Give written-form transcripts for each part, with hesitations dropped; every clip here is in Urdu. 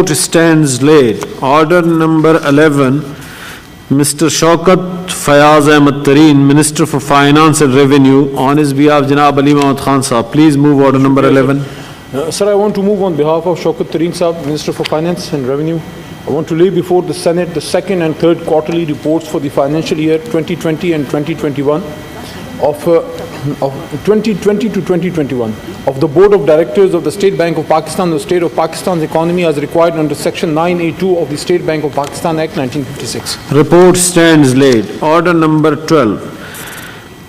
Report stands laid. Order number 11, Mr. Shaukat Fayaz Ahmed Tareen, Minister for Finance and Revenue. On his behalf, Janab Ali Mahmud Khan Sahab. Please move order number 11. Sir, I want to move on behalf of Shaukat Tareen Sahab, Minister for Finance and Revenue. I want to lay before the Senate the second and third quarterly reports for the financial year 2020 and 2021 of 2020 to 2021 of the Board of Directors of the State Bank of Pakistan, the State of Pakistan's economy as required under Section 9A2 of the State Bank of Pakistan Act 1956. Report stands laid. Order number 12.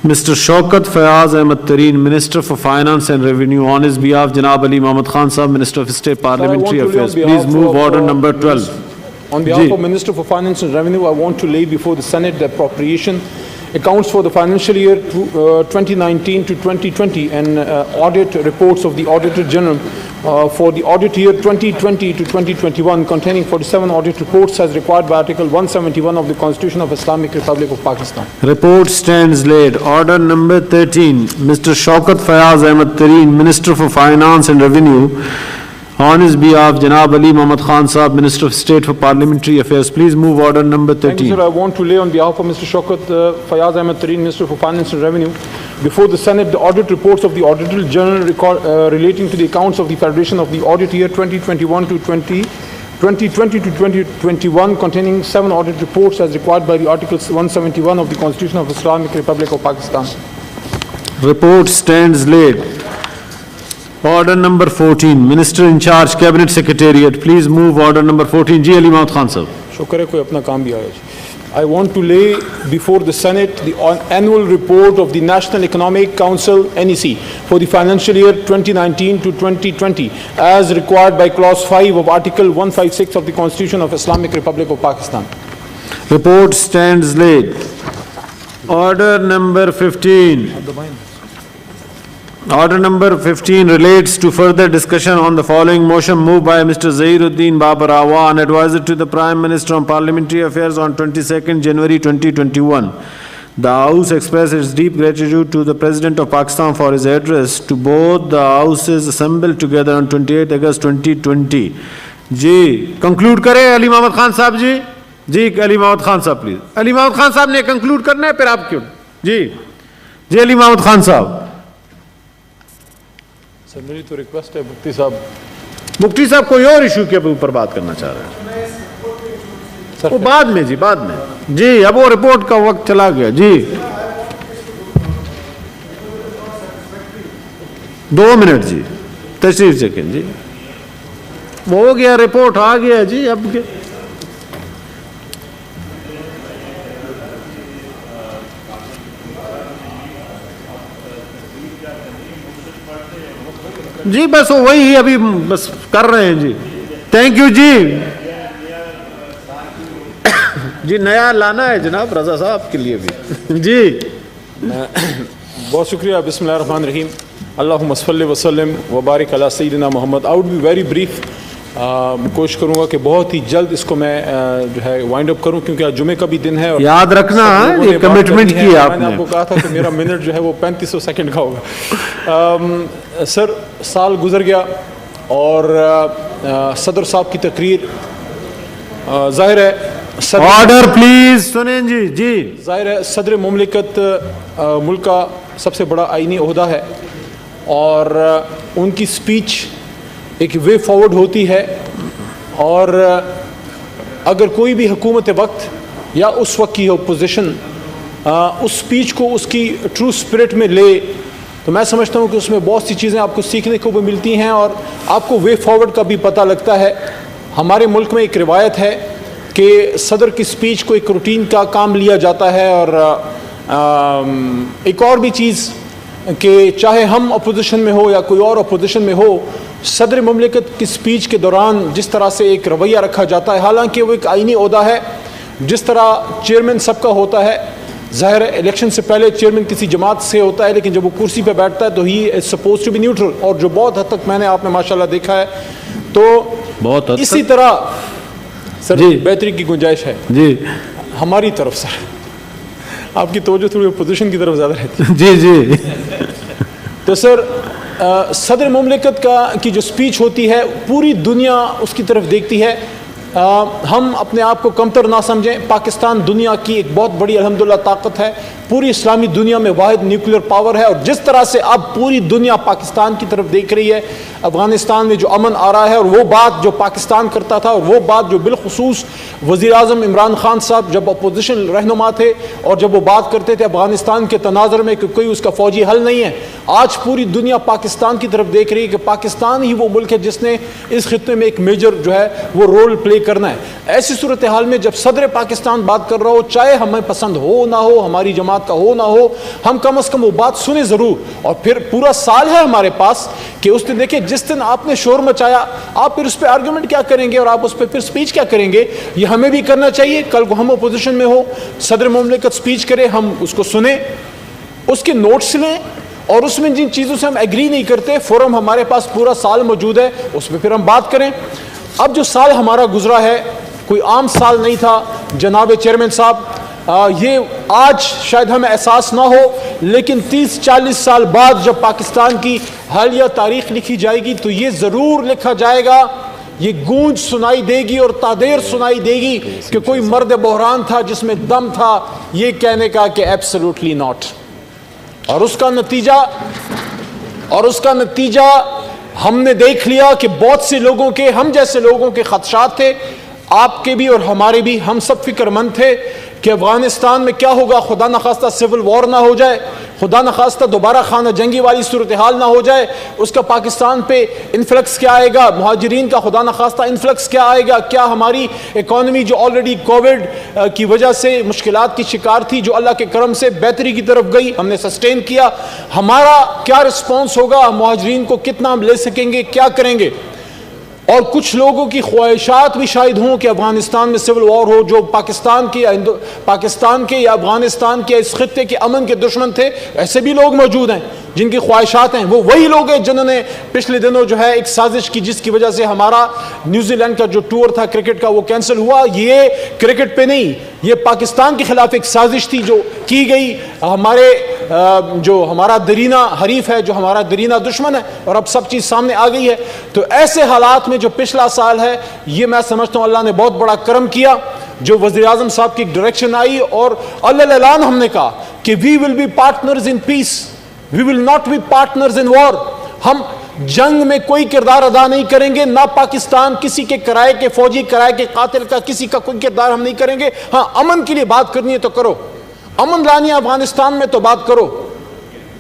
Mr. Shaukat Fayaz Ahmed Tareen, Minister for Finance and Revenue. On his behalf, Janab Ali Mahmud Khan Sahab, Minister of State Parliamentary Affairs. Please move order number 12. On behalf of Minister for Finance and Revenue, I want to lay before the Senate the appropriation accounts for the financial year 2019 to 2020 and audit reports of the Auditor General for the audit year 2020 to 2021 containing 47 audit reports as required by Article 171 of the Constitution of Islamic Republic of Pakistan. Report stands laid. Order number 13. Mr. Shaukat Fayaz Ahmed Tareen, Minister for Finance and Revenue. On his behalf, Janab Ali Mahmud Khan Sahab, Minister of State for Parliamentary Affairs. Please move order number 13. Thank you, sir. I want to lay on behalf of Mr. Shaukat Fayaz Ahmed Tareen, Minister for Finance and Revenue, before the Senate the audit reports of the Auditor General relating to the accounts of the Federation of the audit year 2021 to 2020 to 2021 containing 7 audit reports as required by the Article 171 of the Constitution of Islamic Republic of Pakistan. Report stands laid. Order number 14. Minister in charge, Cabinet Secretariat. Please move order number 14. Ji Ali Mahmud Khan Sahab. Shukr hai koi apna kaam bhi aaya. I want to lay before the Senate the annual report of the National Economic Council NEC for the financial year 2019 to 2020 as required by clause 5 of Article 156 of the Constitution of Islamic Republic of Pakistan. Report stands laid. Order number 15. Order number 15 relates to further discussion on the following motion moved by Mr. Zahiruddin Babar Awa, an advisor to the Prime Minister on Parliamentary Affairs on 22nd January 2021. The House expresses its deep gratitude to the President of Pakistan for his address to both the Houses assembled together on 28 August 2020. Ji, conclude kare Ali Mahmud Khan Sahab ji? Ji, Ali Mahmud Khan Sahab please. Ali Mahmud Khan Sahab ne conclude karna hai, phir aap kyun? Ji, Ji Ali Mahmud Khan Sahab. سر میری تو ریکویسٹ ہے مفتی صاحب. مفتی صاحب کوئی اور ایشو کے اوپر بات کرنا چاہ رہے ہیں. وہ بعد میں جی بعد میں. جی اب وہ رپورٹ کا وقت چلا گیا. جی 2 منٹ جی تشریف چکیں. جی ہو گیا رپورٹ آ گیا. جی اب جی بس وہی ابھی بس کر رہے ہیں. جی تھینک یو. جی جی نیا لانا ہے جناب رضا صاحب کے لیے بھی. جی بہت شکریہ. بسم اللہ الرحمن الرحیم. اللہم صلی وسلم وبارک علی سیدنا Muhammad. I would be very brief. کوشش کروں گا کہ بہت ہی جلد اس کو میں جو ہے وائنڈ اپ کروں کیونکہ آج جمعے کا بھی دن ہے. اور یاد رکھنا یہ کمٹمنٹ کی آپ نے. میں نے آپ کو کہا تھا کہ میرا منٹ جو ہے وہ 3500 سیکنڈ کا ہوگا. سر سال گزر گیا اور صدر صاحب کی تقریر ظاہر ہے. آرڈر پلیز سنیں. جی جی ظاہر ہے صدر مملکت ملک کا سب سے بڑا آئینی عہدہ ہے اور ان کی سپیچ ایک وے فارورڈ ہوتی ہے. اور اگر کوئی بھی حکومت وقت یا اس وقت کی اپوزیشن اس سپیچ کو اس کی ٹرو اسپرٹ میں لے تو میں سمجھتا ہوں کہ اس میں بہت سی چیزیں آپ کو سیکھنے کو بھی ملتی ہیں اور آپ کو وے فارورڈ کا بھی پتہ لگتا ہے. ہمارے ملک میں ایک روایت ہے کہ صدر کی سپیچ کو ایک روٹین کا کام لیا جاتا ہے. اور ایک اور بھی چیز کہ چاہے ہم اپوزیشن میں ہو یا کوئی اور اپوزیشن میں ہو, صدر مملکت کی سپیچ کے دوران جس طرح سے ایک رویہ رکھا جاتا ہے, حالانکہ وہ ایک آئینی عہدہ ہے, جس طرح چیئرمین سب کا ہوتا ہے. ظاہر ہے الیکشن سے پہلے چیئرمین کسی جماعت سے ہوتا ہے, لیکن جب وہ کرسی پہ بیٹھتا ہے تو ہی از سپوز ٹو بی نیوٹرل, اور جو بہت حد تک میں نے آپ نے ماشاءاللہ دیکھا ہے. تو بہت اسی طرح سر بہتری کی گنجائش ہے جی ہماری طرف. سر آپ کی توجہ تھوڑی اپوزیشن کی طرف زیادہ رہتی ہے. جی جی تو سر صدر مملکت کی جو سپیچ ہوتی ہے پوری دنیا اس کی طرف دیکھتی ہے. ہم اپنے آپ کو کمتر نہ سمجھیں. پاکستان دنیا کی ایک بہت بڑی الحمدللہ طاقت ہے. پوری اسلامی دنیا میں واحد نیوکلیر پاور ہے, اور جس طرح سے اب پوری دنیا پاکستان کی طرف دیکھ رہی ہے, افغانستان میں جو امن آ رہا ہے, اور وہ بات جو پاکستان کرتا تھا, اور وہ بات جو بالخصوص وزیر اعظم عمران خان صاحب جب اپوزیشن رہنما تھے اور جب وہ بات کرتے تھے افغانستان کے تناظر میں کہ کوئی اس کا فوجی حل نہیں ہے, آج پوری دنیا پاکستان کی طرف دیکھ رہی ہے کہ پاکستان ہی وہ ملک ہے جس نے اس خطے میں ایک میجر جو ہے وہ رول پلے کرنا ہے. ایسی صورتحال میں جب صدر پاکستان بات کر رہا ہو, چاہے ہمیں پسند ہو نہ ہو, ہماری جماعت کا ہو نہ ہو, ہم کم از کم وہ بات سنیں ضرور. اور پھر پورا سال ہے ہمارے پاس کہ اس نے دیکھیں جس دن آپ نے شور مچایا, آپ پھر اس پہ آرگومنٹ کیا کریں گے اور آپ اس پہ پھر سپیچ کیا کریں گے. یہ ہمیں بھی کرنا چاہیے. کل کو ہم اپوزیشن میں ہو, صدر مملکت سپیچ کرے, ہم اس کو سنیں, اس کے نوٹس لیں, اور اس میں جن چیزوں سے ہم ایگری نہیں کرتے, فورم ہمارے پاس پورا سال موجود ہے, اس پہ پھر ہم بات کریں. اب جو سال ہمارا گزرا ہے کوئی عام سال نہیں تھا جناب چیئرمین صاحب. یہ آج شاید ہمیں احساس نہ ہو, لیکن 30-40 سال بعد جب پاکستان کی حالیہ تاریخ لکھی جائے گی تو یہ ضرور لکھا جائے گا, یہ گونج سنائی دے گی اور تادیر سنائی دے گی کہ کوئی مرد بحران تھا جس میں دم تھا یہ کہنے کا کہ ایبسلوٹلی ناٹ. اور اس کا نتیجہ ہم نے دیکھ لیا کہ بہت سے لوگوں کے, ہم جیسے لوگوں کے خدشات تھے, آپ کے بھی اور ہمارے بھی. ہم سب فکر مند تھے کہ افغانستان میں کیا ہوگا, خدا نخواستہ سول وار نہ ہو جائے, خدا نخواستہ دوبارہ خانہ جنگی والی صورتحال نہ ہو جائے, اس کا پاکستان پہ انفلکس کیا آئے گا, مہاجرین کا خدا نخواستہ انفلکس کیا آئے گا, کیا ہماری اکانومی جو آلریڈی کووڈ کی وجہ سے مشکلات کی شکار تھی, جو اللہ کے کرم سے بہتری کی طرف گئی, ہم نے سسٹین کیا, ہمارا کیا رسپانس ہوگا, مہاجرین کو کتنا ہم لے سکیں گے, کیا کریں گے. اور کچھ لوگوں کی خواہشات بھی شاید ہوں کہ افغانستان میں سول وار ہو, جو پاکستان کے یا افغانستان کے اس خطے کے امن کے دشمن تھے. ایسے بھی لوگ موجود ہیں جن کی خواہشات ہیں. وہ وہی لوگ ہیں جنہوں نے پچھلے دنوں جو ہے ایک سازش کی جس کی وجہ سے ہمارا نیوزی لینڈ کا جو ٹور تھا کرکٹ کا وہ کینسل ہوا. یہ کرکٹ پہ نہیں, یہ پاکستان کے خلاف ایک سازش تھی جو کی گئی جو ہمارا درینہ حریف ہے, جو ہمارا درینہ دشمن ہے, اور اب سب چیز سامنے آ گئی ہے. تو ایسے حالات میں جو پچھلا سال ہے, یہ میں سمجھتا ہوں اللہ نے بہت بڑا کرم کیا, جو وزیر اعظم صاحب کی ڈائریکشن آئی اور اللہ اعلان ہم نے کہا کہ we will be partners in peace, we will not be partners in war. ہم جنگ میں کوئی کردار ادا نہیں کریں گے, نہ پاکستان کسی کے کرائے کے فوجی, کرائے کے قاتل کا, کسی کا کوئی کردار ہم نہیں کریں گے. ہاں, امن کے لیے بات کرنی ہے تو کرو, امن لانی ہے افغانستان میں تو بات کرو.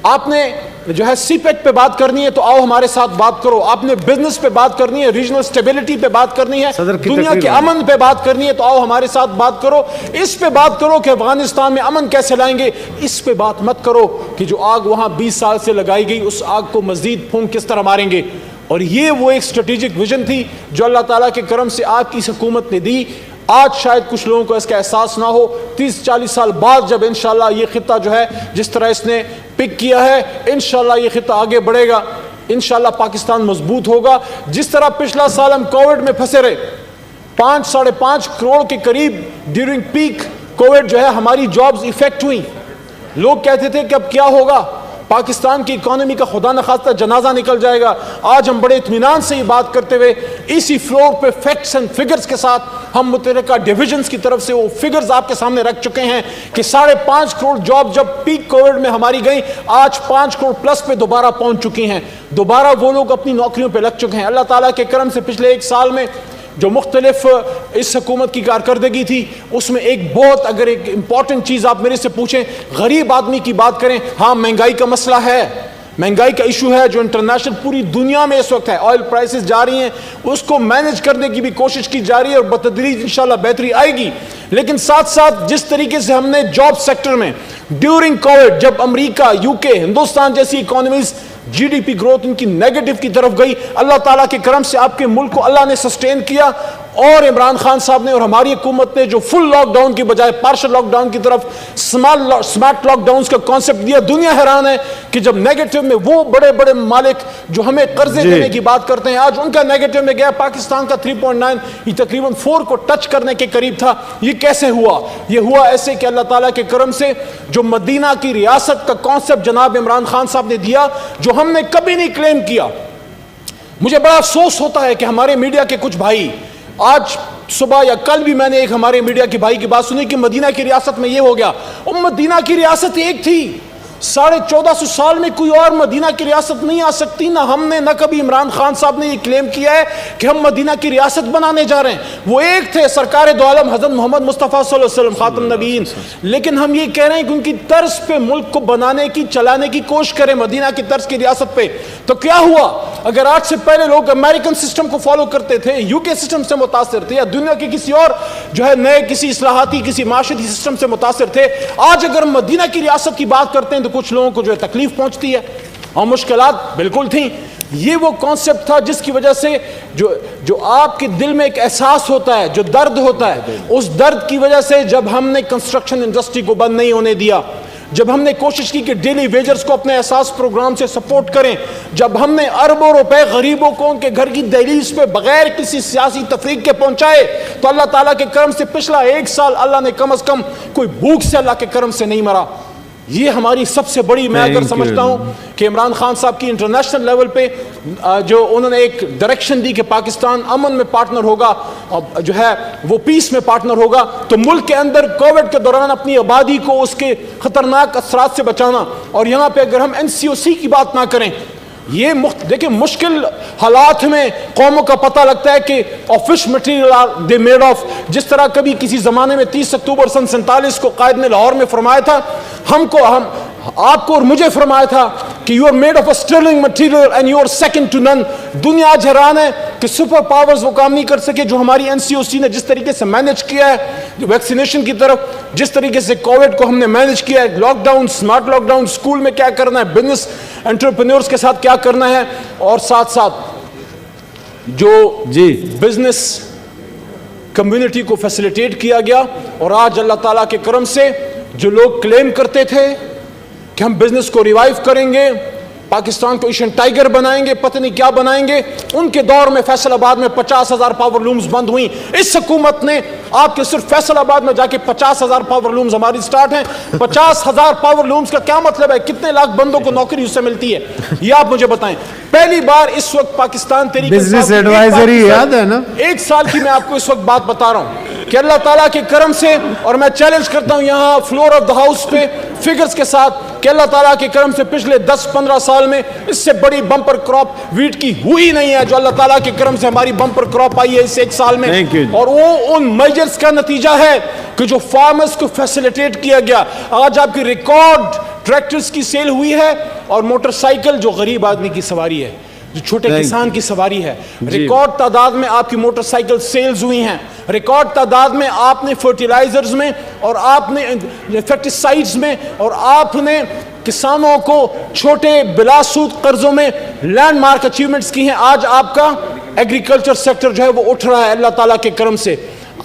آپ نے جو ہے سی پیک پہ بات کرنی ہے تو آؤ ہمارے ساتھ بات کرو. آپ نے بزنس پہ بات کرنی ہے, ریجنل سٹیبلٹی پہ بات کرنی ہے, دنیا کے امن پہ بات کرنی ہے تو آؤ ہمارے ساتھ بات کرو. اس پہ بات کرو کہ افغانستان میں امن کیسے لائیں گے. اس پہ بات مت کرو کہ جو آگ وہاں 20 سال سے لگائی گئی اس آگ کو مزید پھونک کس طرح ماریں گے. اور یہ وہ ایک اسٹریٹجک ویژن تھی جو اللہ تعالیٰ کے کرم سے آپ کی حکومت نے دی. آج شاید کچھ لوگوں کو اس کا احساس نہ ہو, 30-40 سال بعد جب انشاءاللہ یہ خطہ جو ہے جس طرح اس نے پک کیا ہے, انشاءاللہ یہ خطہ آگے بڑھے گا, انشاءاللہ پاکستان مضبوط ہوگا. جس طرح پچھلا سال ہم کووڈ میں پھنسے رہے, 5-5.5 کروڑ کے قریب ڈیورنگ پیک کووڈ جو ہے ہماری جابز ایفیکٹ ہوئی. لوگ کہتے تھے کہ اب کیا ہوگا, پاکستان کی اکانومی کا خدا نخواستہ جنازہ نکل جائے گا. آج ہم بڑے اطمینان سے یہ بات کرتے ہوئے اسی فلور پہ فیکٹس اینڈ فگرز کے ساتھ ہم متحرکہ ڈویژنز کی طرف سے وہ فگرز آپ کے سامنے رکھ چکے ہیں کہ 5.5 کروڑ جاب جب پیک کووڈ میں ہماری گئی, آج 5 کروڑ پلس پہ دوبارہ پہنچ چکی ہیں. دوبارہ وہ لوگ اپنی نوکریوں پہ لگ چکے ہیں. اللہ تعالیٰ کے کرم سے پچھلے ایک سال میں جو مختلف اس حکومت کی کارکردگی تھی اس میں ایک بہت, اگر ایک امپورٹنٹ چیز آپ میرے سے پوچھیں, غریب آدمی کی بات کریں. ہاں, مہنگائی کا مسئلہ ہے, مہنگائی کا ایشو ہے جو انٹرنیشنل پوری دنیا میں اس وقت ہے. آئل پرائسز جا رہی ہیں, اس کو مینج کرنے کی بھی کوشش کی جا رہی ہے اور بتدریج انشاءاللہ بہتری آئے گی. لیکن ساتھ ساتھ جس طریقے سے ہم نے جاب سیکٹر میں ڈیورنگ کووڈ, جب امریکہ, UK, ہندوستان جیسی economies G D P growth ان کی نیگیٹو کی طرف گئی, اللہ تعالیٰ کے کرم سے آپ کے ملک کو اللہ نے سسٹین کیا اور عمران خان صاحب نے اور ہماری حکومت نے جو فل لاک ڈاؤن کی بجائے پارشل لاک ڈاؤن کی طرف سمارٹ لاک ڈاؤنز کا کانسیپٹ دیا. دنیا حیران ہے کہ جب نیگیٹو میں وہ بڑے بڑے مالک جو ہمیں قرضے دینے کی بات کرتے ہیں, آج ان کا نیگیٹو میں گیا. پاکستان کا 3.9 یہ تقریباً 4 کو ٹچ کرنے کے قریب تھا. یہ کیسے ہوا؟ یہ ہوا ایسے کہ اللہ تعالیٰ کے کرم سے جو مدینہ کی ریاست کا کانسیپٹ جناب عمران خان صاحب نے دیا, جو ہم نے کبھی نہیں کلیم کیا. مجھے بڑا افسوس ہوتا ہے کہ ہمارے میڈیا کے کچھ بھائی, آج صبح یا کل بھی میں نے ایک ہمارے میڈیا کے بھائی کی بات سنی کہ مدینہ کی ریاست میں یہ ہو گیا. مدینہ کی ریاست ایک تھی, 1450 سال میں کوئی اور مدینہ کی ریاست نہیں آ سکتی. نہ ہم نے, نہ کبھی عمران خان صاحب نے یہ کلیم کیا ہے کہ ہم مدینہ کی ریاست بنانے جا رہے ہیں. وہ ایک تھے سرکار دو عالم حضرت محمد مصطفیٰ صلی اللہ علیہ وسلم خاتم نبیین. لیکن ہم یہ کہہ رہے ہیں کہ ان کی طرز پہ ملک کو بنانے کی, چلانے کی کوشش کریں مدینہ کی طرز کی ریاست پہ. تو کیا ہوا؟ اگر آج سے پہلے لوگ امریکن سسٹم کو فالو کرتے تھے, یو کے سسٹم سے متاثر تھے, یا دنیا کے کسی اور جو ہے نئے کسی اصلاحاتی کسی معاشرتی سسٹم سے متاثر تھے, آج اگر مدینہ کی ریاست کی بات کرتے ہیں تو کچھ لوگوں کو جو ہے تکلیف پہنچتی ہے اور مشکلات بالکل تھیں. یہ وہ کانسیپٹ تھا جس کی وجہ سے جو آپ کے دل میں ایک احساس ہوتا ہے, جو درد ہوتا ہے, اس درد کی وجہ سے جب ہم نے کنسٹرکشن انڈسٹری کو بند نہیں ہونے دیا, جب ہم نے کوشش کی کہ ڈیلی ویجرز کو اپنے احساس پروگرام سے سپورٹ کریں, جب ہم نے اربوں روپے غریبوں کو ان کے گھر کی دہلیز پہ بغیر کسی سیاسی تفریق کے پہنچائے, تو اللہ تعالیٰ کے کرم سے پچھلا 1 سال اللہ نے کم از کم کوئی بھوک سے اللہ کے کرم سے نہیں مرا. یہ ہماری سب سے بڑی, میں اگر سمجھتا ہوں کہ عمران خان صاحب کی انٹرنیشنل لیول پہ جو انہوں نے ایک ڈائریکشن دی کہ پاکستان امن میں پارٹنر ہوگا, جو ہے وہ پیس میں پارٹنر ہوگا, تو ملک کے اندر کووڈ کے دوران اپنی آبادی کو اس کے خطرناک اثرات سے بچانا. اور یہاں پہ اگر ہم NCOC کی بات نہ کریں, یہ دیکھیں مشکل حالات میں قوموں کا پتہ لگتا ہے کہ آفش مٹیریل دے میڈ آف, جس طرح کبھی کسی زمانے میں 30 اکتوبر سن 47 کو قائد نے لاہور میں فرمایا تھا, آپ کو اور مجھے فرمایا تھا کہ you are made of a sterling material and you are second to none. دنیا آج حیران ہے کہ سپر پاورز وہ کام نہیں کر سکے جو ہماری NCOC نے جس طریقے سے مینج کیا ہے ویکسینیشن کی طرف, جس طریقے سے کووڈ کو ہم نے مینج کیا ہے, lockdown, smart lockdown, school میں کیا کرنا ہے, بزنس انٹرپرینورز کے ساتھ کیا کرنا ہے, اور ساتھ ساتھ جو بزنس کمیونٹی کو فیسیلیٹیٹ کیا گیا. اور آج اللہ تعالیٰ کے کرم سے جو لوگ کلیم کرتے تھے کہ ہم بزنس کو ریوائیو کریں گے, پاکستان کو ایشین ٹائیگر بنائیں گے, پتہ نہیں کیا بنائیں گے, ان کے دور میں فیصل آباد میں 50,000 پاور لومز بند ہوئیں. اس حکومت نے آپ کے صرف فیصل آباد میں جا کے 50,000 پاور لومز ہماری سٹارٹ ہیں. 50,000 پاور لومز کا کیا مطلب ہے؟ کتنے لاکھ بندوں کو نوکری اس سے ملتی ہے, یہ آپ مجھے بتائیں. پہلی بار اس وقت پاکستان بزنس ایڈوائزری یاد ہے نا, 1 سال کی میں آپ کو اس وقت بات بتا رہا ہوں کہ اللہ تعالیٰ کے کرم سے, اور میں چیلنج کرتا ہوں یہاں فلور آف دا ہاؤس پہ فگرز کے ساتھ کہ اللہ تعالیٰ کے کرم سے پچھلے 10-15 سال میں اس سے بڑی بمپر کراپ ویٹ کی ہوئی نہیں ہے جو اللہ تعالیٰ کے کرم سے ہماری بمپر کراپ آئی ہے اس 1 سال میں. اور وہ ان میجرز کا نتیجہ ہے کہ جو فارمرز کو فیسیلیٹیٹ کیا گیا. آج آپ کی ریکارڈ ٹریکٹرز کی سیل ہوئی ہے, اور موٹر سائیکل جو غریب آدمی کی سواری ہے, جو چھوٹے کسان کی سواری ہے, ریکارڈ تعداد میں آپ کی موٹر سائیکل سیلز ہوئی ہیں. ریکارڈ تعداد میں آپ نے فرٹیلائزرز میں, اور آپ نے انسیکٹیسائیڈز میں, اور آپ نے کسانوں کو چھوٹے بلا سود قرضوں میں لینڈ مارک اچیومنٹس کی ہیں. آج آپ کا ایگریکلچر سیکٹر جو ہے وہ اٹھ رہا ہے اللہ تعالیٰ کے کرم سے.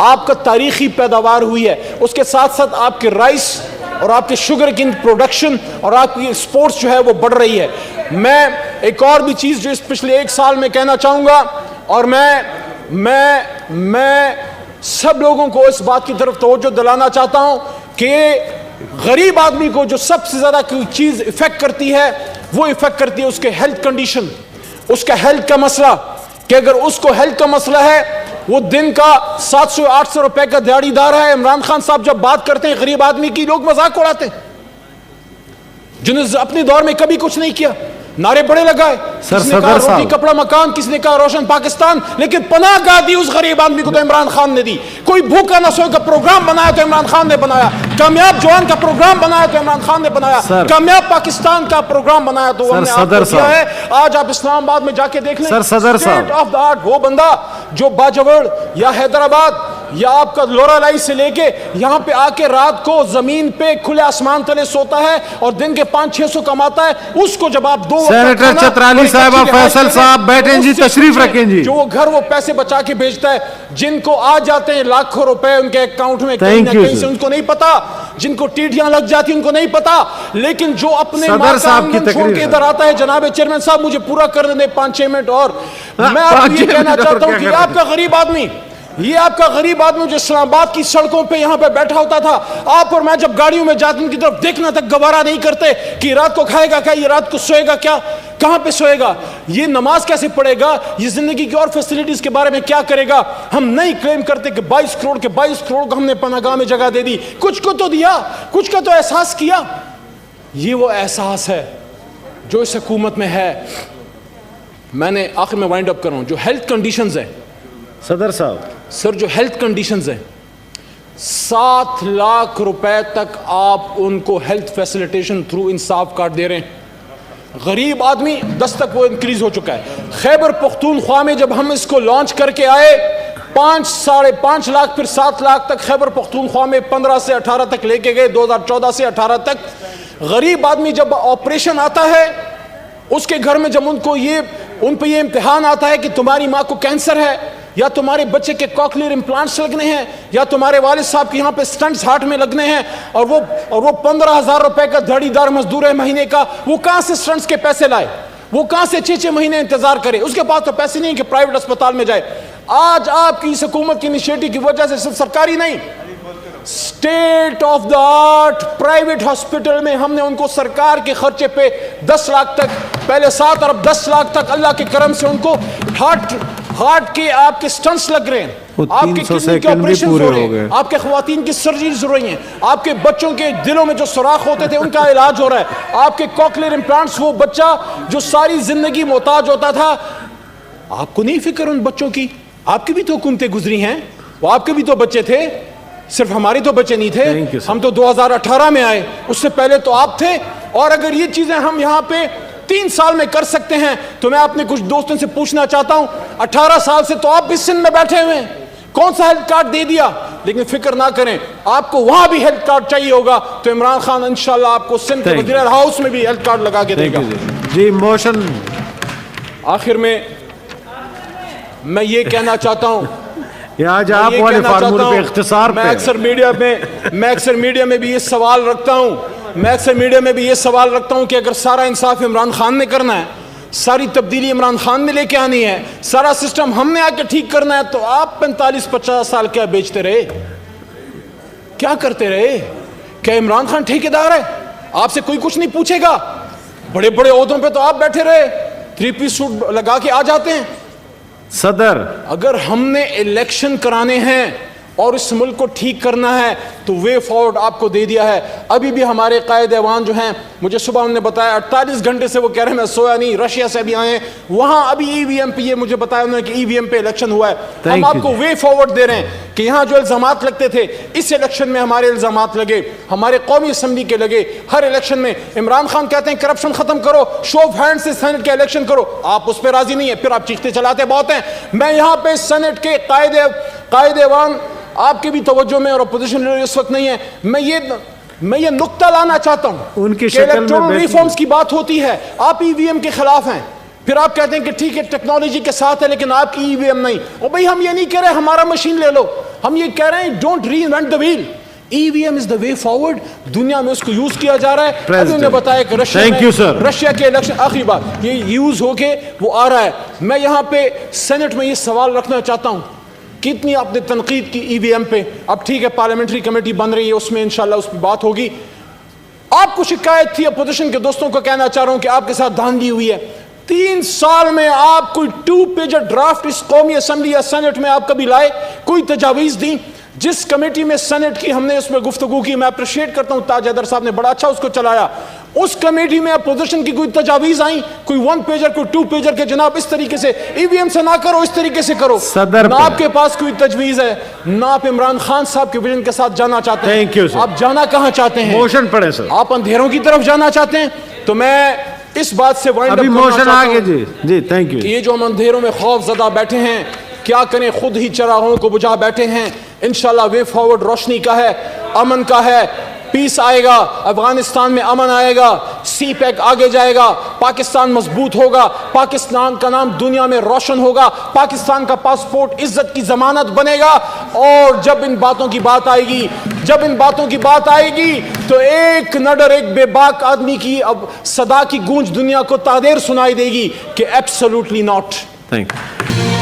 آپ کا تاریخی پیداوار ہوئی ہے. اس کے ساتھ ساتھ آپ کے رائس اور آپ کے شوگر کین پروڈکشن اور آپ کی ایکسپورٹس جو ہے وہ بڑھ رہی ہے. میں ایک اور بھی چیز جو اس پچھلے 1 سال میں کہنا چاہوں گا, اور میں سب لوگوں کو اس بات کی طرف توجہ دلانا چاہتا ہوں کہ غریب آدمی کو جو سب سے زیادہ کوئی چیز افیکٹ کرتی ہے, وہ افیکٹ کرتی ہے اس کے ہیلتھ کنڈیشن, اس کا ہیلتھ کا مسئلہ. کہ اگر اس کو ہیلتھ کا مسئلہ ہے, وہ دن کا 700-800 روپے کا دیہڑی دار ہے. عمران خان صاحب جب بات کرتے ہیں غریب آدمی کی, لوگ مذاق اڑاتے ہیں, جنہوں نے اپنے دور میں کبھی کچھ نہیں کیا, نعرے بڑے لگائے, کس نے کہا روٹی کپڑا مکان, کس نے کہا روشن پاکستان, لیکن پناہ گاہ دی اس غریب آدمی کو تو عمران خان نے دی. کوئی بھوکا نہ سوئے کا پروگرام بنایا تو عمران خان نے بنایا, کامیاب جوان کا پروگرام بنایا تو عمران خان نے بنایا, کامیاب پاکستان کا پروگرام بنایا تو ہم نے آپ کو دیا ہے. آج آپ اسلام آباد میں جا کے دیکھ لیں, اسٹیٹ آف دا آرٹ وہ بندہ جو باجوڑ یا حیدرآباد یا آپ کا لورالائی سے لے کے یہاں پہ آ کے رات کو زمین پہ کھلے آسمان تلے سوتا ہے اور دن کے 500-600 کماتا ہے، اس کو جب آپ 2 وقت سینیٹر چترالی صاحب، فیصل صاحب بیٹھیں جی، تشریف رکھیں جی. جو وہ گھر وہ پیسے بچا کے بھیجتا ہے، جن کو آ جاتے ہیں لاکھوں روپے ان کے اکاؤنٹ میں کہیں نہ کہیں سے، ان کو نہیں پتا، جن کو ٹیٹیاں لگ جاتی ان کو نہیں پتا، لیکن جو اپنے ماں کا آنگن چھوڑ کے ادھر آتا ہے. جناب چیئرمین صاحب مجھے پورا کر دیں 5-6 منٹ اور. میں آپ کو یہ کہنا چاہتا ہوں کہ آپ کا غریب آدمی، یہ آپ کا غریب آدمی جو اسلام آباد کی سڑکوں پہ یہاں پہ بیٹھا ہوتا تھا، آپ اور میں جب گاڑیوں میں جاتے ان کی طرف دیکھنا تک گوارا نہیں کرتے کہ رات کو کھائے گا کیا، یہ رات کو سوئے گا کیا، کہاں پہ سوئے گا، یہ نماز کیسے پڑھے گا، یہ زندگی کی اور فیسلٹیز کے بارے میں کیا کرے گا. ہم نہیں کلیم کرتے کہ 22 کروڑ کو ہم نے پناہ گاہ میں جگہ دے دی، کچھ کو تو دیا، کچھ کا تو احساس کیا. یہ وہ احساس ہے جو اس حکومت میں ہے. میں نے آخر میں وائنڈ اپ کر رہا ہوں. جو ہیلتھ کنڈیشنز ہیں صدر صاحب، سر، جو ہیلتھ کنڈیشنز ہیں 7 لاکھ روپے تک آپ ان کو ہیلتھ فیسیلیٹیشن تھرو انصاف کارڈ دے رہے ہیں. غریب آدمی 10 تک وہ انکریز ہو چکا ہے. خیبر پختونخوا میں جب ہم اس کو لانچ کر کے آئے 5.5 لاکھ پھر 7 لاکھ تک خیبر پختونخوا میں 15 سے 18 تک لے کے گئے، 2014 سے 18 تک. غریب آدمی جب آپریشن آتا ہے اس کے گھر میں، جب ان پہ یہ امتحان آتا ہے کہ تمہاری ماں کو کینسر ہے یا تمہارے بچے کے کوکلیئر امپلانٹس لگنے ہیں یا تمہارے والد صاحب کے یہاں پہ سٹنٹس ہارٹ میں لگنے ہیں، اور وہ 15,000 روپے کا دھڑی دار مزدور ہے مہینے کا، وہ کہاں سے سٹنٹس کے پیسے لائے، وہ کہاں سے 6 مہینے انتظار کرے، اس کے پاس تو پیسے نہیں کہ پرائیویٹ اسپتال میں جائے. آج آپ کی اس حکومت کی انیشیٹو کی وجہ سے صرف سرکاری نہیں، state of the art private hospital میں ہم نے ان کو سرکار کے خرچے پہ 10 لاکھ تک، پہلے 7 ارب 10 لاکھ تک اللہ کے کرم سے ان کو ہارٹ کے آپ کے سٹنٹس لگ رہے ہیں، آپ کے کڈنی کے آپریشن ہو رہے ہیں، آپ کے خواتین کی سرجریز ہو رہی ہیں، آپ کے بچوں کے دلوں میں جو سوراخ ہوتے تھے ان کا علاج ہو رہا ہے، آپ کے کوکلیئر امپلانٹس، وہ بچہ جو ساری زندگی محتاج ہوتا تھا. آپ کو نہیں فکر ان بچوں کی؟ آپ کی بھی تو حکومتیں گزری ہیں، وہ آپ کے بھی تو بچے تھے، صرف ہمارے تو بچے نہیں تھے. ہم تو 2018 میں آئے، اس سے پہلے تو آپ تھے. اور اگر یہ چیزیں ہم یہاں پہ 3 سال میں کر سکتے ہیں تو میں اپنے کچھ دوستوں سے پوچھنا چاہتا ہوں، 18 سال سے تو آپ بھی سندھ میں بیٹھے ہوئے ہیں، کون سا ہیلتھ کارڈ دے دیا؟ لیکن فکر نہ کریں، آپ کو وہاں بھی ہیلتھ کارڈ چاہیے ہوگا تو عمران خان انشاءاللہ آپ کو سندھ کے وزیر ہاؤس میں بھی ہیلتھ کارڈ لگا کے دے گا. جی موشن. آخر میں یہ کہنا چاہتا ہوں، آج آپ والے فارمولے پہ اختصار پہ، میں اکثر میڈیا میں بھی یہ سوال رکھتا ہوں کہ اگر سارا انصاف عمران خان نے کرنا ہے، ساری تبدیلی عمران خان نے لے کے آنی ہے، سارا سسٹم ہم نے آ کے ٹھیک کرنا ہے، تو آپ 45-50 سال کیا بیچتے رہے، کیا کرتے رہے؟ کیا عمران خان ٹھیکیدار ہے؟ آپ سے کوئی کچھ نہیں پوچھے گا. بڑے بڑے عہدوں پہ تو آپ بیٹھے رہے، 3 پیس سوٹ لگا کے آ جاتے ہیں. صدر، اگر ہم نے الیکشن کرانے ہیں اور اس ملک کو ٹھیک کرنا ہے تو وے فارورڈ آپ کو دے دیا ہے. ابھی بھی ہمارے قائد ایوان جو ہیں، مجھے صبح انہوں نے بتایا 48 گھنٹے سے وہ کہہ رہے ہیں میں سویا نہیں، رشیا سے بھی آئے ہیں، وہاں ابھی ای وی ایم پہ یہ مجھے بتایا انہوں نے کہ ای وی ایم پہ الیکشن ہوا ہے. ہم آپ کو وے فارورڈ دے رہے ہیں کہ یہاں جو الزامات لگتے تھے اس الیکشن میں ہمارے الزامات لگے، ہمارے قومی اسمبلی کے لگے. ہر الیکشن میں عمران خان کہتے ہیں کرپشن ختم کرو، شو آف ہینڈ سے سینٹ کے الیکشن کرو، آپ اس پہ راضی نہیں ہے، پھر آپ چیختے چلاتے بہت ہیں. میں یہاں پہ سینٹ کے قائد ایوان آپ کی بھی توجہ میں اور اپوزیشن لیڈر اس وقت نہیں ہے، میں یہ نقطہ لانا چاہتا ہوں ان کی کہ شکل میں الیکٹورل ریفارمز کی بات ہوتی ہے، آپ ای وی ایم کے خلاف ہیں، پھر آپ کہتے ہیں کہ ٹھیک ہے ٹیکنالوجی کے ساتھ ہے لیکن آپ کی ای وی ایم نہیں. اور بھئی ہم یہ نہیں کہہ رہے ہمارا مشین لے لو، ہم یہ کہہ رہے ہیں don't reinvent the wheel. E V M is the way forward, دنیا میں اس کو یوز کیا جا رہا ہے. ابھی انہوں نے بتایا کہ رشیا کے الیکشن، آخری بات یہ یوز ہو کے وہ آ رہا ہے. میں یہاں پہ سینٹ میں یہ سوال رکھنا چاہتا ہوں، کتنی آپ نے تنقید کی ای وی ایم پہ، اب ٹھیک ہے پارلیمنٹری کمیٹی بن رہی ہے، اس میں انشاءاللہ اس پہ بات ہوگی. آپ کو شکایت تھی، اپوزیشن کے دوستوں کو کہنا چاہ رہا ہوں کہ آپ کے ساتھ دھاندلی ہوئی ہے. 3 سال میں آپ کوئی 2 پیجر ڈرافٹ اس قومی اسمبلی یا سینٹ میں آپ کبھی لائے، کوئی تجاویز دی؟ جس کمیٹی میں سینٹ کی ہم نے اس میں گفتگو کی، میں اپریشیٹ کرتا ہوں تاج حیدر صاحب نے بڑا اچھا اس کو چلایا. اس کمیٹی میں اپوزیشن کی کوئی تجاویز آئیں، کوئی 1 پیجر کوئی 2 پیجر کے جناب اس طریقے سے ای وی ایم سے نہ کرو، اس طریقے سے کرو. نہ آپ کے پاس کوئی تجویز ہے، نہ آپ عمران خان صاحب کے ویژن کے ساتھ جانا چاہتے ہیں. آپ جانا کہاں چاہتے ہیں؟ موشن پڑھیں سر. آپ اندھیروں کی طرف جانا چاہتے ہیں. تو میں اس بات سے وائنڈ اپ کرنا چاہتا ہوں جی تھینک یو. یہ جو ہم اندھیروں میں خوف زدہ بیٹھے ہیں، کیا کریں، خود ہی چراغوں کو بجھا بیٹھے ہیں. انشاءاللہ وے فارورڈ روشنی کا ہے, امن کا ہے, پیس آئے گا, افغانستان میں امن آئے گا, سی پیک آگے جائے گا, پاکستان مضبوط ہوگا, پاکستان کا نام دنیا میں روشن ہوگا, پاکستان کا پاسپورٹ عزت کی ضمانت بنے گا. اور جب ان باتوں کی بات آئے گی تو ایک نڈر, ایک بے باک آدمی کی اب صدا کی گونج دنیا کو تادیر سنائی دے گی کہ ایبسولوٹلی ناٹ. Thank you.